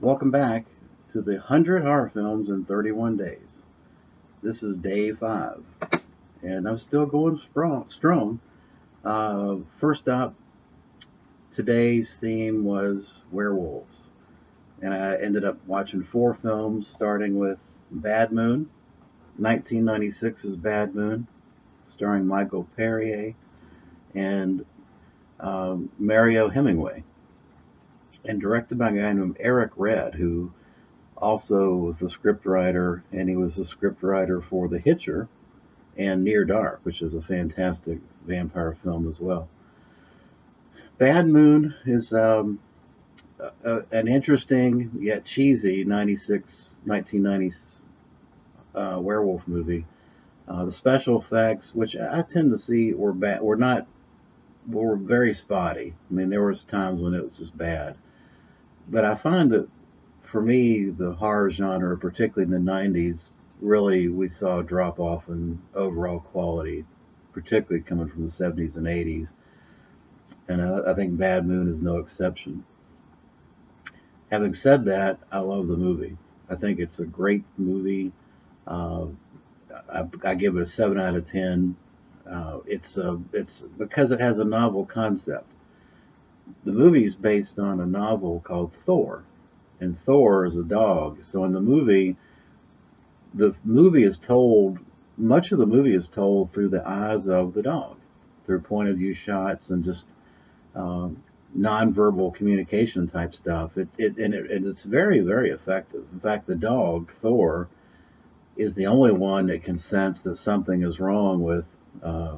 Welcome back to the 100 horror films in 31 days. This is day 5, and I'm still going strong. First up, today's theme was werewolves, and I ended up watching 4 films, starting with Bad Moon, 1996's Bad Moon, starring Michael Perrier and Mario Hemingway, and directed by a guy named Eric Red, who also was the scriptwriter, and he was the scriptwriter for The Hitcher and Near Dark, which is a fantastic vampire film as well. Bad Moon is an interesting yet cheesy 1990s werewolf movie. The special effects, which I tend to see were bad, were very spotty. I mean, there was times when it was just bad. But I find that for me, the horror genre, particularly in the 90s, really we saw a drop off in overall quality, particularly coming from the 70s and 80s. And I think Bad Moon is no exception. Having said that, I love the movie. I think it's a great movie. Uh, I give it a 7 out of 10. It's because it has a novel concept. The movie is based on a novel called Thor, and Thor is a dog. So in the movie is told, much of the movie is told through the eyes of the dog, through point of view shots and just um, nonverbal communication type stuff. And it's very, very effective. In fact, the dog, Thor, is the only one that can sense that something is wrong with uh,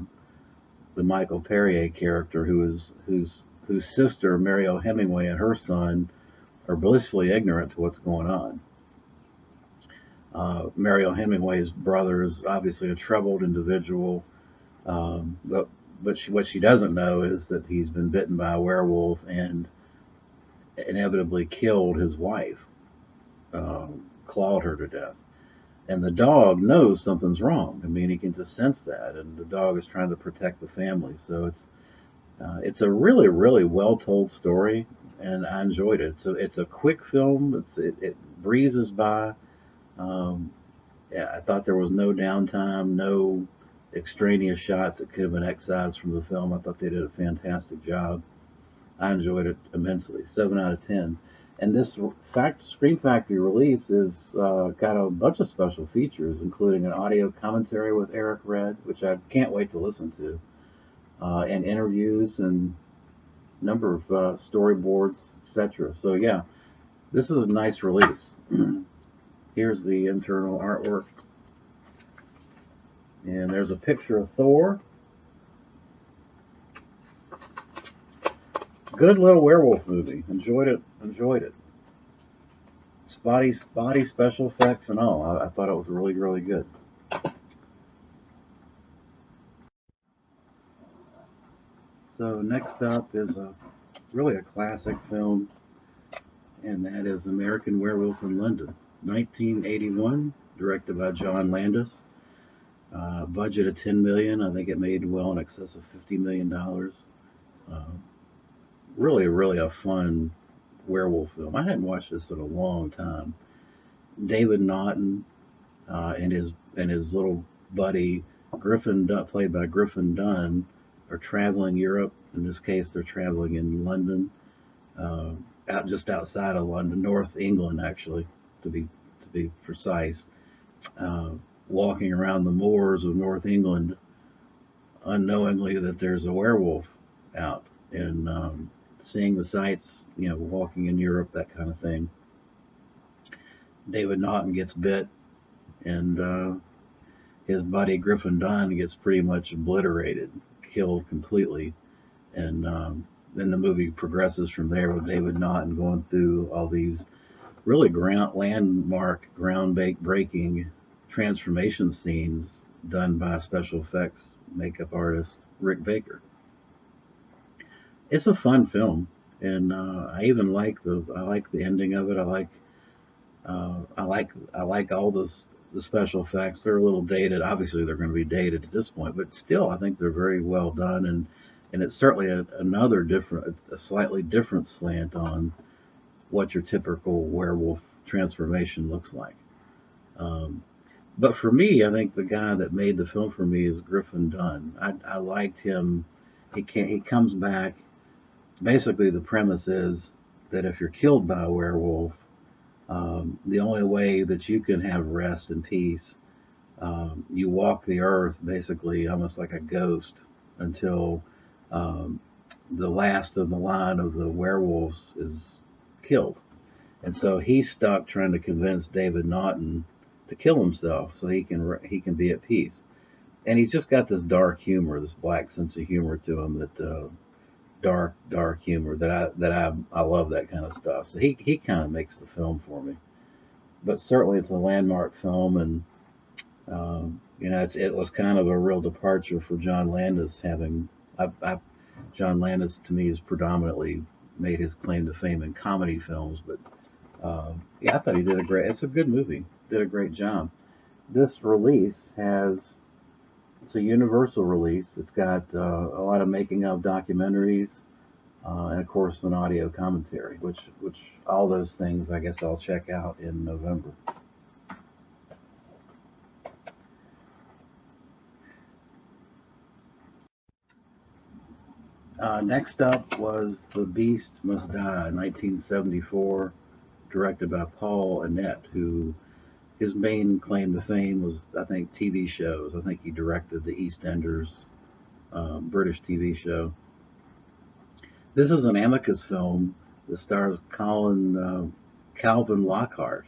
the Michael Perrier character, whose sister, Mario Hemingway, and her son are blissfully ignorant to what's going on. Mario Hemingway's brother is obviously a troubled individual, but what she doesn't know is that he's been bitten by a werewolf and inevitably killed his wife, clawed her to death. And the dog knows something's wrong. I mean, he can just sense that, and the dog is trying to protect the family. So it's a really, really well told story, and I enjoyed it. So it's a quick film. It breezes by. Um, yeah, I thought there was no downtime, no extraneous shots that could have been excised from the film. I thought they did a fantastic job. I enjoyed it immensely. 7 out of 10. And this Screen Factory release is got a bunch of special features, including an audio commentary with Eric Red, which I can't wait to listen to, and interviews and number of storyboards, etc. So yeah, this is a nice release. Here's the internal artwork, and there's a picture of Thor. Good little werewolf movie. Enjoyed it. Enjoyed it. Spotty special effects and all. I thought it was really, really good. So next up is really a classic film, and that is American Werewolf in London, 1981, directed by John Landis. Budget of 10 million. I think it made well in excess of $50 million. Uh, really, really a fun werewolf film. I hadn't watched this in a long time. David Naughton and his little buddy Griffin, played by Griffin Dunn, are traveling Europe. In this case, they're traveling in London, uh, out just outside of London, North England, actually, to be precise. Uh, Walking around the moors of North England, unknowingly that there's a werewolf out, and seeing the sights, walking in Europe, that kind of thing. David Naughton gets bit, and his buddy Griffin Dunn gets pretty much obliterated, killed completely, and then the movie progresses from there with David Naughton going through all these really ground breaking transformation scenes done by special effects makeup artist Rick Baker. It's a fun film, and I like the ending of it. I like all the special effects. They're a little dated. Obviously, they're going to be dated at this point, but still, I think they're very well done, and it's certainly another different, a slightly different slant on what your typical werewolf transformation looks like. Um, but for me, I think the guy that made the film for me is Griffin Dunne. I liked him. He comes back. Basically, the premise is that if you're killed by a werewolf, the only way that you can have rest and peace, you walk the earth basically almost like a ghost until um, the last of the line of the werewolves is killed. And so he's stuck trying to convince David Naughton to kill himself so he can be at peace. And he's just got this dark humor, this black sense of humor to him that dark humor that I love that kind of stuff. So he kind of makes the film for me. But certainly it's a landmark film, and it was kind of a real departure for John Landis having. John Landis to me has predominantly made his claim to fame in comedy films, but yeah, I thought he did a great. It's a good movie. Did a great job. This release it's a universal release. It's got a lot of making of documentaries, and of course an audio commentary, which all those things I guess I'll check out in November. Next up was The Beast Must Die, 1974, directed by Paul Annette, who his main claim to fame was, I think, TV shows. I think he directed the EastEnders British TV show. This is an Amicus film that stars Calvin Lockhart,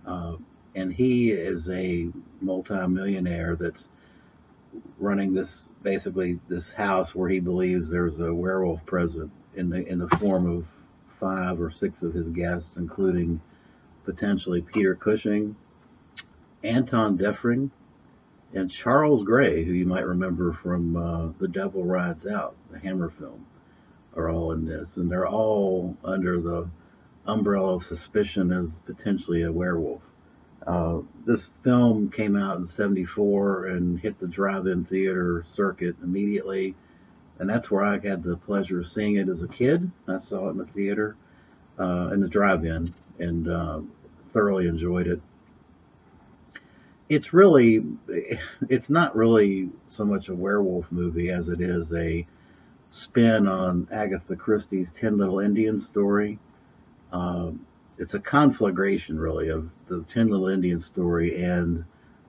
uh, and he is a multimillionaire that's running this house where he believes there's a werewolf present in the form of 5 or 6 of his guests, including potentially Peter Cushing, Anton Deffring, and Charles Gray, who you might remember from The Devil Rides Out, the Hammer film, are all in this, and they're all under the umbrella of suspicion as potentially a werewolf. This film came out in '74 and hit the drive-in theater circuit immediately, and that's where I had the pleasure of seeing it as a kid. I saw it in the theater, in the drive-in, and thoroughly enjoyed it. It's really, it's not really so much a werewolf movie as it is a spin on Agatha Christie's Ten Little Indians story. Um, it's a conflagration, really, of the Ten Little Indians story and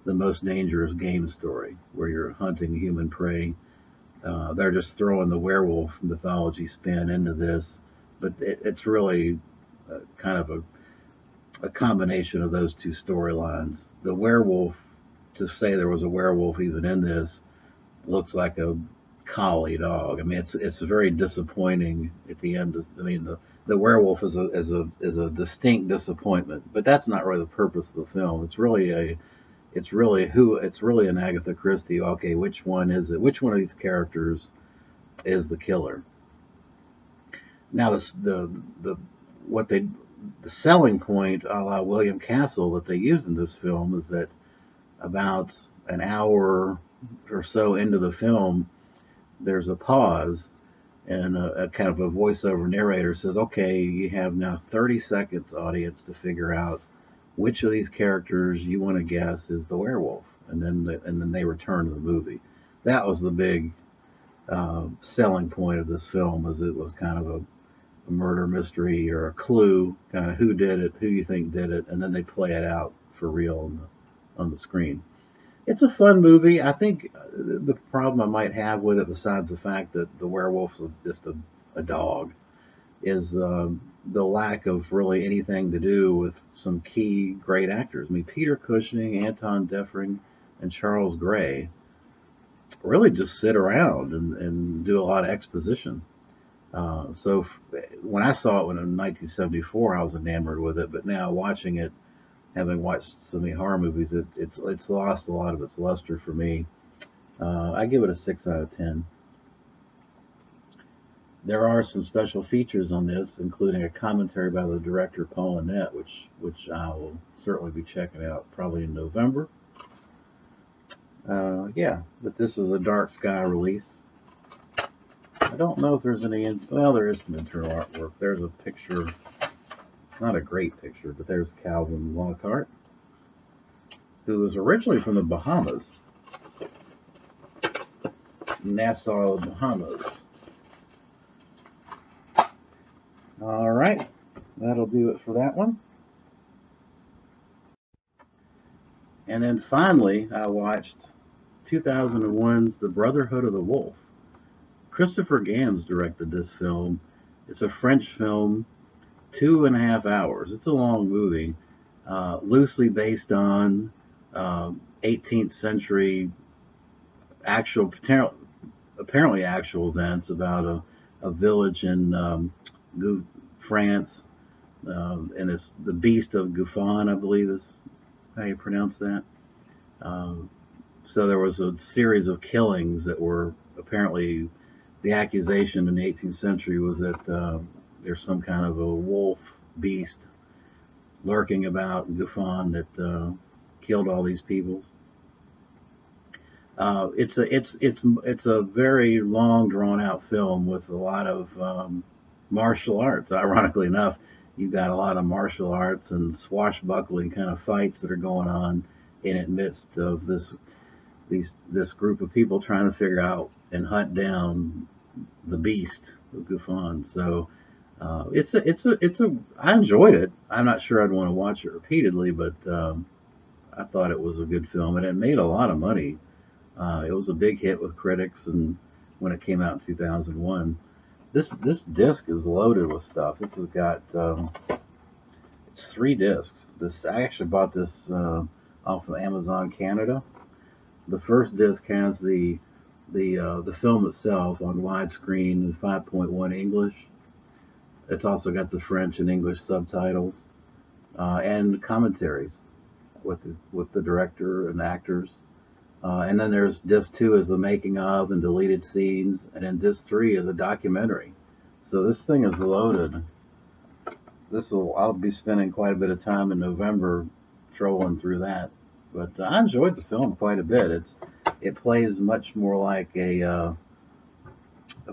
the Most Dangerous Game story, where you're hunting human prey. They're just throwing the werewolf mythology spin into this, but it's really kind of a combination of those two storylines. The werewolf, to say there was a werewolf even in this, looks like a collie dog. I mean, it's very disappointing at the end. I mean, the werewolf is a distinct disappointment, but that's not really the purpose of the film. It's really an Agatha Christie. Okay, which one is it? Which one of these characters is the killer? Now, what they the selling point, a la William Castle, that they used in this film is that about an hour or so into the film, there's a pause, and a kind of a voiceover narrator says, "Okay, you have now 30 seconds, audience, to figure out which of these characters you want to guess is the werewolf," and then they return to the movie. That was the big selling point of this film, as it was kind of a murder mystery or a clue, kind of who did it, who you think did it, and then they play it out for real on the screen. It's a fun movie. I think the problem I might have with it, besides the fact that the werewolf's just a dog, is the lack of really anything to do with some key great actors. I mean, Peter Cushing, Anton Deffring, and Charles Gray really just sit around and do a lot of exposition. When I saw it in 1974, I was enamored with it. But now watching it, having watched so many horror movies, it's lost a lot of its luster for me. I give it a 6 out of 10. There are some special features on this, including a commentary by the director Paul Annette, which I will certainly be checking out probably in November. Yeah, but this is a Dark Sky release. I don't know if there's any. Well, there is some internal artwork. There's a picture Not a great picture, but there's Calvin Lockhart, who was originally from the Bahamas, Nassau, Bahamas. All right, that'll do it for that one. And then finally, I watched 2001's The Brotherhood of the Wolf. Christopher Gans directed this film. It's a French film, 2.5 hours. It's a long movie, loosely based on 18th century actual, apparently actual events about a village in France, and it's the Beast of Guffan, I believe is how you pronounce that. Um, so there was a series of killings that were apparently the accusation in the 18th century was that there's some kind of a wolf beast lurking about Guffan that killed all these people. It's a very long, drawn out film with a lot of martial arts. Ironically enough, you've got a lot of martial arts and swashbuckling kind of fights that are going on in the midst of this group of people trying to figure out and hunt down the beast of Guffan. So I enjoyed it. I'm not sure I'd want to watch it repeatedly, but I thought it was a good film and it made a lot of money. It was a big hit with critics, and when it came out in 2001, this disc is loaded with stuff. This has got it's 3 discs. This I actually bought this off of Amazon Canada. The first disc has the film itself on widescreen and 5.1 English. It's also got the French and English subtitles and commentaries with the director and actors. And then there's disc 2 is the making of and deleted scenes, and then disc 3 is a documentary. So this thing is loaded. I'll be spending quite a bit of time in November trolling through that. But I enjoyed the film quite a bit. It plays much more like a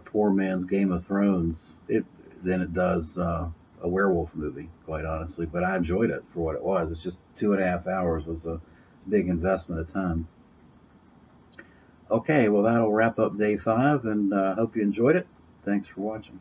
poor man's Game of Thrones than it does a werewolf movie, quite honestly. But I enjoyed it for what it was. It's just 2.5 hours was a big investment of time. Okay, well, that'll wrap up day 5, and hope you enjoyed it. Thanks for watching.